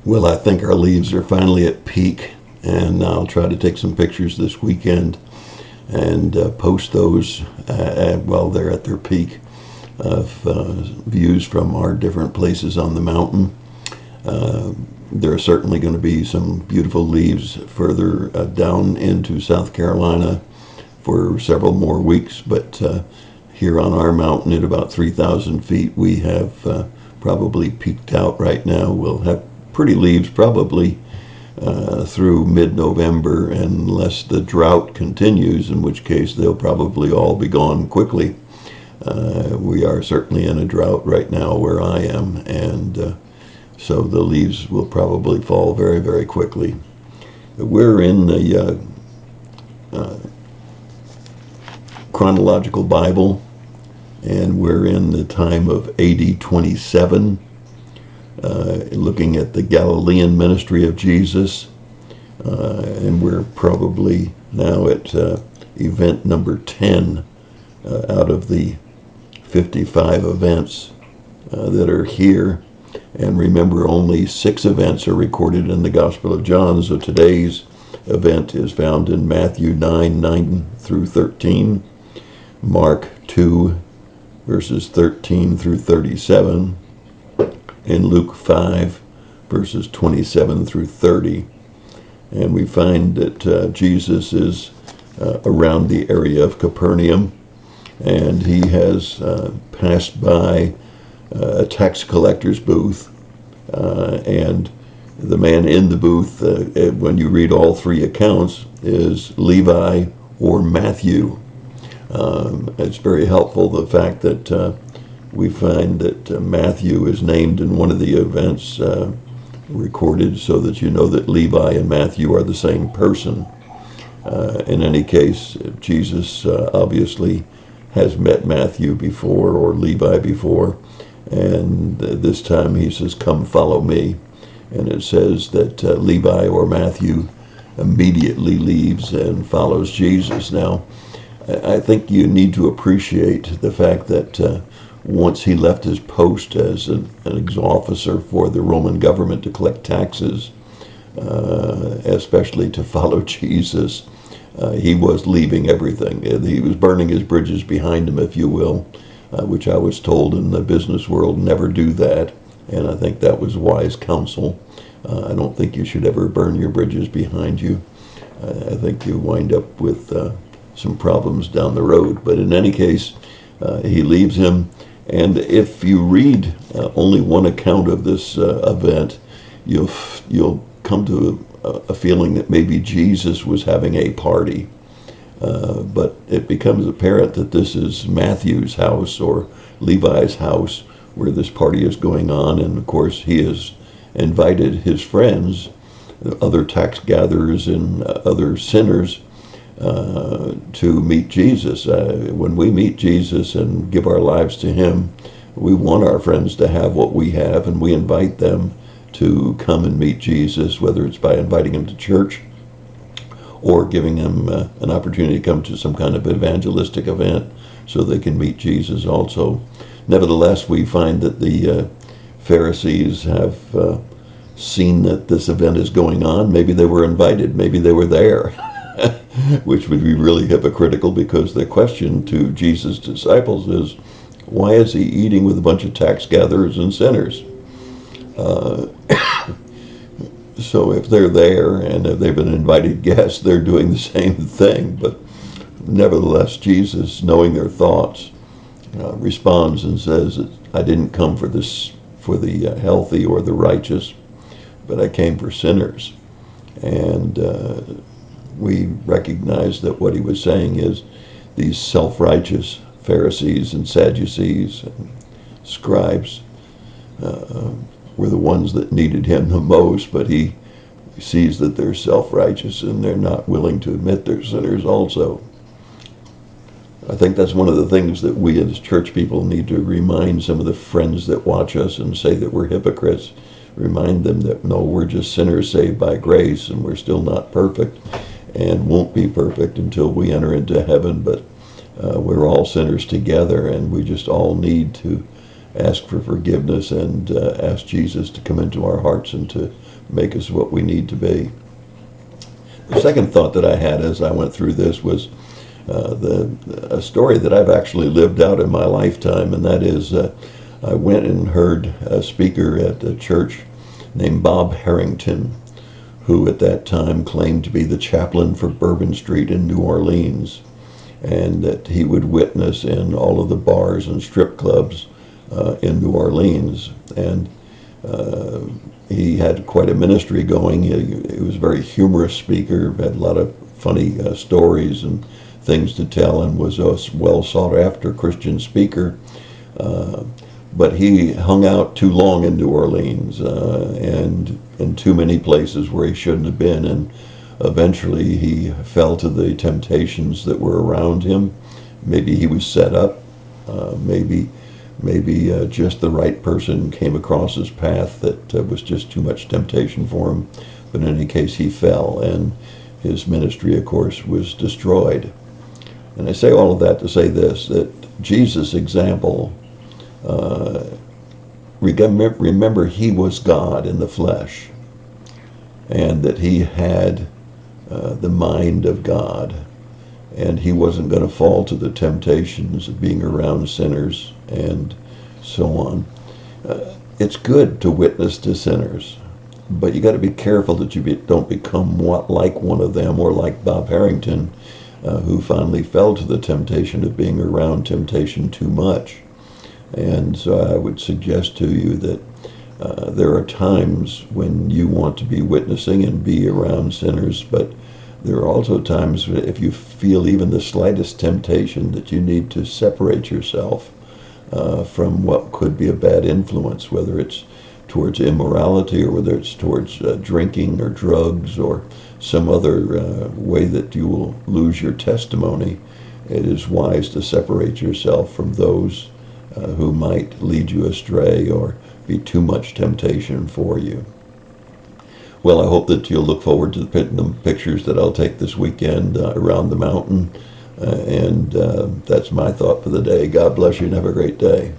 Well, I think our leaves are finally at peak, and I'll try to take some pictures this weekend and post those while they're at their peak of views from our different places on the mountain. There are certainly going to be some beautiful leaves further down into South Carolina for several more weeks, but here on our mountain at about 3,000 feet, we have probably peaked out right now. We'll have pretty leaves probably through mid-November, unless the drought continues, in which case they'll probably all be gone quickly. We are certainly in a drought right now where I am, and so the leaves will probably fall very, very quickly. We're in the chronological Bible, and we're in the time of AD 27, looking at the Galilean ministry of Jesus, and we're probably now at event number 10 out of the 55 events that are here. And remember, only 6 events are recorded in the Gospel of John, so today's event is found in Matthew 9 through 13, Mark 2, verses 13 through 37, and Luke 5, verses 27 through 30. And we find that Jesus is around the area of Capernaum, and he has passed by a tax collector's booth, and the man in the booth, when you read all 3 accounts, is Levi or Matthew. It's very helpful, the fact that we find that Matthew is named in one of the events recorded, so that you know that Levi and Matthew are the same person. In any case, Jesus obviously has met Matthew before, or Levi before, and this time he says, "Come, follow me." And it says that Levi or Matthew immediately leaves and follows Jesus. Now, I think you need to appreciate the fact that once he left his post as an officer for the Roman government to collect taxes, especially to follow Jesus, he was leaving everything. He was burning his bridges behind him, if you will, which I was told in the business world, never do that. And I think that was wise counsel. I don't think you should ever burn your bridges behind you. I think you wind up with some problems down the road. But in any case, he leaves him. And if you read only one account of this event, you'll come to a feeling that maybe Jesus was having a party. But it becomes apparent that this is Matthew's house or Levi's house where this party is going on. And of course, he has invited his friends, other tax gatherers and other sinners, to meet Jesus. When we meet Jesus and give our lives to him, we want our friends to have what we have, and we invite them to come and meet Jesus, whether it's by inviting them to church or giving them an opportunity to come to some kind of evangelistic event so they can meet Jesus also. Nevertheless, we find that the Pharisees have seen that this event is going on. Maybe they were invited, maybe they were there, which would be really hypocritical, because the question to Jesus' disciples is, why is he eating with a bunch of tax gatherers and sinners? So if they're there and if they've been invited guests, they're doing the same thing. But nevertheless, Jesus, knowing their thoughts, responds and says, "I didn't come for the healthy or the righteous, but I came for sinners." And we recognize that what he was saying is these self-righteous Pharisees and Sadducees and scribes were the ones that needed him the most, but he sees that they're self-righteous and they're not willing to admit they're sinners also. I think that's one of the things that we as church people need to remind some of the friends that watch us and say that we're hypocrites. Remind them that, no, we're just sinners saved by grace, and we're still not perfect and won't be perfect until we enter into heaven, but we're all sinners together, and we just all need to ask for forgiveness and ask Jesus to come into our hearts and to make us what we need to be. The second thought that I had as I went through this was a story that I've actually lived out in my lifetime, and that is I went and heard a speaker at a church named Bob Harrington, who at that time claimed to be the chaplain for Bourbon Street in New Orleans, and that he would witness in all of the bars and strip clubs in New Orleans. And he had quite a ministry going. He was a very humorous speaker, had a lot of funny stories and things to tell, and was a well sought after Christian speaker. But he hung out too long in New Orleans and in too many places where he shouldn't have been, and eventually he fell to the temptations that were around him. Maybe he was set up, maybe just the right person came across his path that was just too much temptation for him. But in any case, he fell, and his ministry, of course, was destroyed. And I say all of that to say this, that Jesus' example, remember, he was God in the flesh, and that he had the mind of God, and he wasn't going to fall to the temptations of being around sinners and so on. It's good to witness to sinners, but you got to be careful that you don't become like one of them, or like Bob Harrington, who finally fell to the temptation of being around temptation too much. And so I would suggest to you that there are times when you want to be witnessing and be around sinners, but there are also times if you feel even the slightest temptation that you need to separate yourself from what could be a bad influence, whether it's towards immorality or whether it's towards drinking or drugs or some other way that you will lose your testimony. It is wise to separate yourself from those who might lead you astray or be too much temptation for you. Well, I hope that you'll look forward to the pictures that I'll take this weekend around the mountain. And that's my thought for the day. God bless you and have a great day.